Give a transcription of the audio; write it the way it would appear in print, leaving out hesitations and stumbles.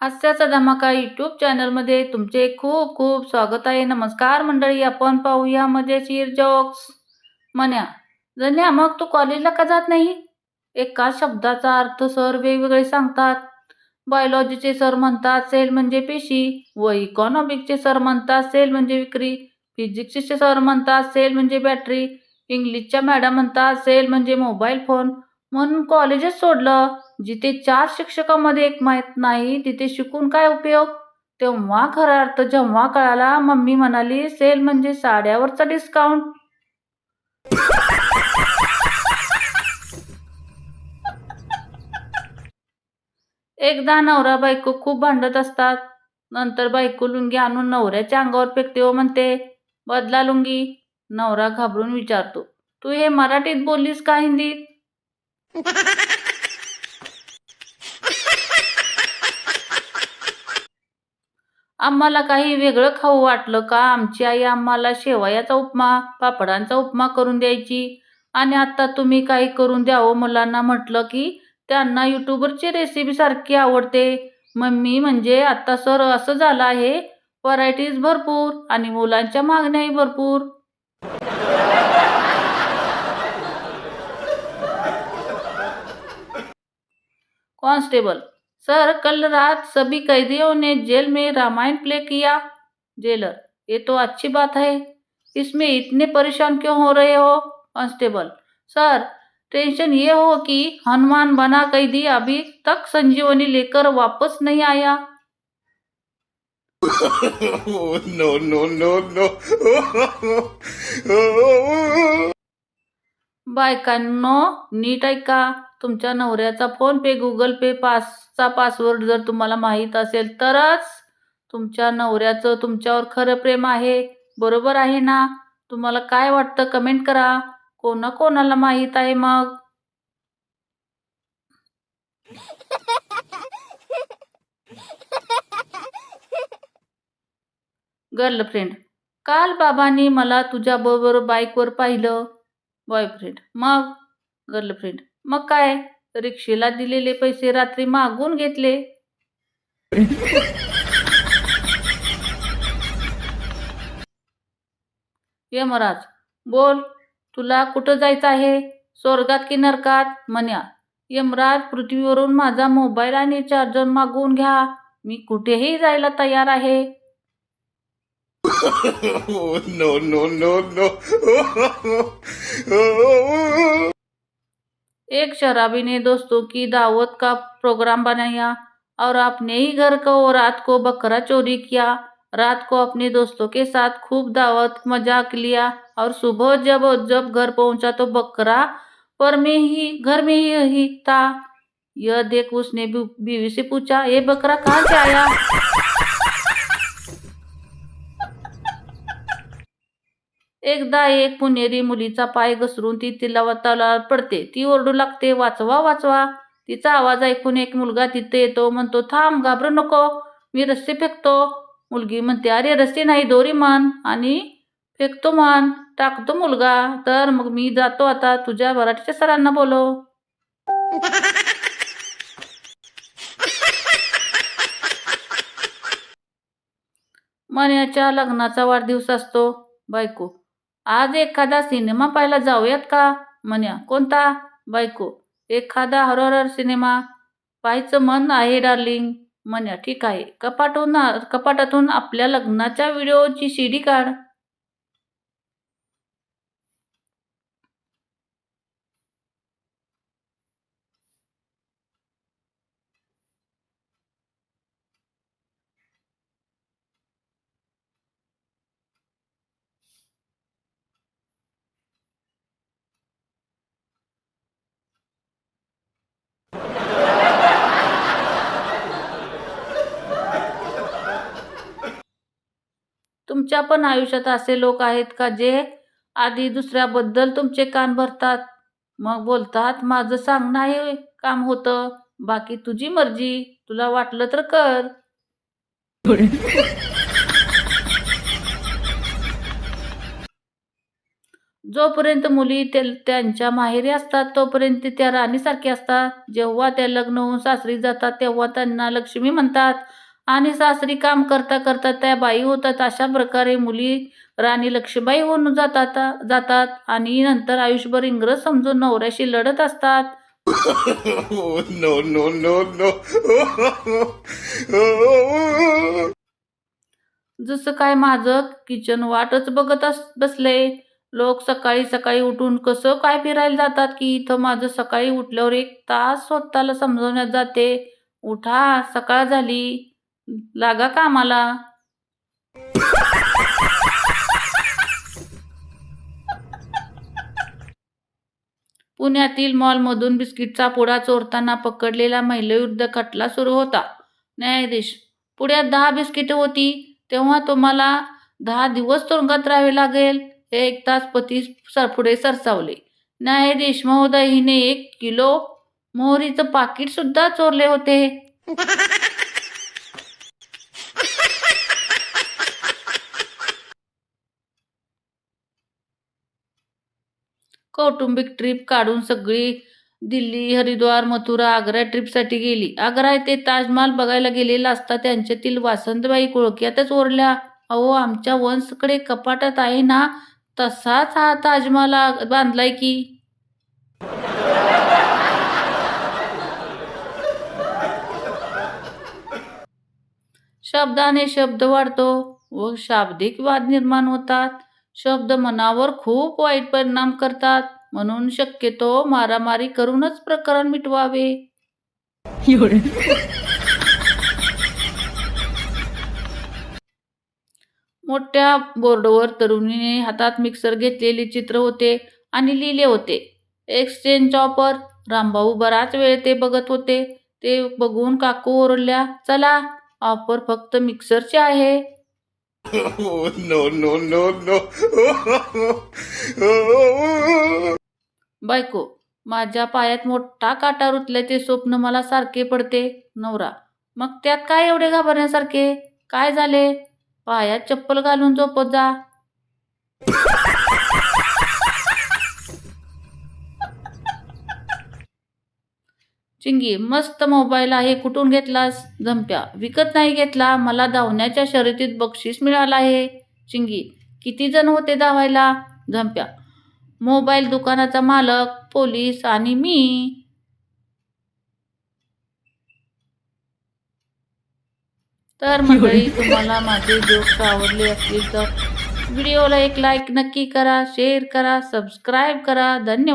हास्याचा धमाका यूट्यूब चॅनलमध्ये तुमचे खूप खूप स्वागत आहे. नमस्कार मंडळी, आपण पाहूया मजेशीर जोक्स. म्हण्या, जण्या मग तू कॉलेजला का जात नाही? एका शब्दाचा अर्थ सर वेगवेगळे सांगतात. बायोलॉजीचे सर म्हणतात सेल म्हणजे पेशी, व इकॉनॉमिक्सचे सर म्हणतात सेल म्हणजे विक्री, फिजिक्सचे सर म्हणतात सेल म्हणजे बॅटरी, इंग्लिशच्या मॅडम म्हणतात सेल म्हणजे मोबाईल फोन. म्हणून कॉलेजच सोडलं. जिथे 4 शिक्षकांमध्ये एक माहीत नाही तिथे शिकून काय उपयोग? तेव्हा खरा अर्थ जेव्हा कळाला, मम्मी म्हणाली सेल म्हणजे साड्यावरचा डिस्काउंट. एकदा नवरा बायको खूप भांडत असतात. नंतर बायको लुंगी आणून नवऱ्याच्या अंगावर फेकते व म्हणते, बदला लुंगी. नवरा घाबरून विचारतो, तू हे मराठीत बोललीस का हिंदीत? आम्हाला काही वेगळं खाऊ वाटलं का आमची आई आम्हाला शेवयाचा उपमा, पापडांचा उपमा करून द्यायची, आणि आता तुम्ही काही करून द्यावं मुलांना म्हटलं की त्यांना यूट्यूबवरची रेसिपी सारखी आवडते. मम्मी म्हणजे आता सर असं झालं आहे, व्हरायटीज भरपूर आणि मुलांच्या मागण्याही भरपूर. कांस्टेबल, सर कल रात सभी कैदियों ने जेल में रामायण प्ले किया. जेलर, ये तो अच्छी बात है, इसमें इतने परेशान क्यों हो रहे हो? कांस्टेबल, सर टेंशन ये हो कि हनुमान बना कैदी अभी तक संजीवनी लेकर वापस नहीं आया. No, no, no, no. बायकांनो नीट ऐका, तुमच्या नवऱ्याचा फोन पे, गुगल पे चा पासवर्ड जर तुम्हाला माहीत असेल तरच तुमच्या नवऱ्याचं तुमच्यावर खरं प्रेम आहे. बरोबर आहे ना? तुम्हाला काय वाटतं कमेंट करा. कोणाला माहीत आहे मग? गर्लफ्रेंड, काल बाबांनी मला तुझ्याबरोबर बाईकवर पाहिलं. बॉयफ्रेंड, मग? गर्लफ्रेंड, मग काय, रिक्षेला दिलेले पैसे रात्री मागून घेतले. यमराज, बोल, तुला कुठं जायचं आहे? स्वर्गात की नरकात? म्हण्या, यमराज पृथ्वीवरून माझा मोबाईल आणि चार्जर मागवून घ्या, मी कुठेही जायला तयार आहे. No, no, no, no. एक शराबी ने दोस्तों की दावत का प्रोग्राम बनाया और अपने ही घर को रात को बकरा चोरी किया. रात को अपने दोस्तों के साथ खूब दावत मजाक लिया और सुबह जब घर पहुंचा तो बकरा घर में ही था. यह देख उसने बीवी से पूछा, ये बकरा कहाँ से आया? एकदा एक पुणेरी मुलीचा पाय घसरून ती तलावात पडते. ती ओरडू लागते, वाचवा वाचवा. तिचा आवाज ऐकून एक मुलगा तिथे येतो. म्हणतो, थांब, घाबरू नको, मी रस्सी फेकतो. मुलगी म्हणते, अरे रस्सी नाही, दोरी मान. आणि फेकतो मान, टाकतो मुलगा. तर मग मी जातो आता, तुझ्या मराठीच्या सरांना बोलव. मण्याच्या लग्नाचा वाढदिवस असतो. बायको, आज एखादा सिनेमा पाहायला जाऊयात का? म्हण्या, कोणता? बायको, एखादा हॉरर सिनेमा पाहायचं मन आहे डार्लिंग. म्हण्या, ठीक आहे, कपाटातून आपल्या लग्नाच्या व्हिडिओची CD काढ. तुमच्या पण आयुष्यात असे लोक आहेत का जे आधी दुसऱ्याबद्दल तुमचे कान भरतात, मग बोलतात माझं सांगणं हे काम होतं, बाकी तुझी मर्जी, तुला वाटलं तर कर. जोपर्यंत मुली त्यांच्या माहेरी असतात तोपर्यंत त्या राणीसारख्या असतात. जेव्हा त्या लग्न होऊन सासरी जातात तेव्हा त्यांना लक्ष्मी म्हणतात आणि सासरी काम करता करता त्या बाई होतात. अशा प्रकारे मुली राणी लक्ष्मीबाई होऊन जातात आणि नंतर आयुष्यभर इंग्रज समजून नवऱ्याशी लढत असतात. Oh, no, no, no, no. जसं काय माझं किचन वाटच बघत बसले. लोक सकाळी सकाळी उठून कसं काय फिरायला जातात की इथं माझं सकाळी उठल्यावर 1 तास स्वतःला समजवण्यात जाते. उठा, सकाळ झाली, लागा कामाला. पुण्यातील मॉलमधून बिस्किटचा पुडा चोरताना पकडलेला महिलेविरुद्ध खटला सुरू होता. न्यायाधीश: पुड्यात 10 बिस्किटे होती, तेव्हा तुम्हाला 10 दिवस तुरुंगात राहावे लागेल. 1 तास पती पुढे सरसावले. न्यायाधीश महोदय, हिने 1 किलो मोहरीचं पाकिट सुद्धा चोरले होते. कौटुंबिक ट्रिप काढून सगळी दिल्ली, हरिद्वार, मथुरा, आग्रा ट्रिपसाठी गेली. आग्रा येथे ताजमहाल बघायला गेलेला असता त्यांच्यातील वासंतबाई कुळक्यातच ओरल्या, अहो, आमच्या वंशकडे कपाटात आहे ना, तसाच हा ताजमहाल बांधलाय की. शब्दाने शब्द वाढतो व शाब्दिक वाद निर्माण होतात. शब्द मनावर खूप वाईट परिणाम करतात, म्हणून शक्यतो मारामारी करूनच प्रकरण मिटवावे. मोठ्या बोर्डवर तरुणीने हातात मिक्सर घेतलेले चित्र होते आणि लिहिले होते, एक्सचेंज ऑफर. रामभाऊ बराच वेळ ते बघत होते. ते बघून काकू ओरडल्या, चला, ऑफर फक्त मिक्सरची आहे. Oh, no, no, no, no. बायको: माझ्या पायात मोठा काटा रुतल्याचे स्वप्न मला सारखे पडते. नवरा: मग त्यात काय एवढे घाबरण्यासारखे? काय झाले? पायात चप्पल घालून झोपत जा. चिंगी: मस्त मोबाईल आहे, कुठून घेतलास? झंप्या: विकत नाही घेतला, मला धावण्याच्या शर्यतीत बक्षीस मिळालं आहे. चिंगी: किती जण होते धावायला? झंप्या: मोबाईल दुकानाचा मालक, पोलीस आणि मी. तर मंडळी, तुम्हाला माझे जोक्स आवडले असतील तर व्हिडिओला एक लाईक नक्की करा, शेअर करा, सबस्क्राईब करा. धन्यवाद.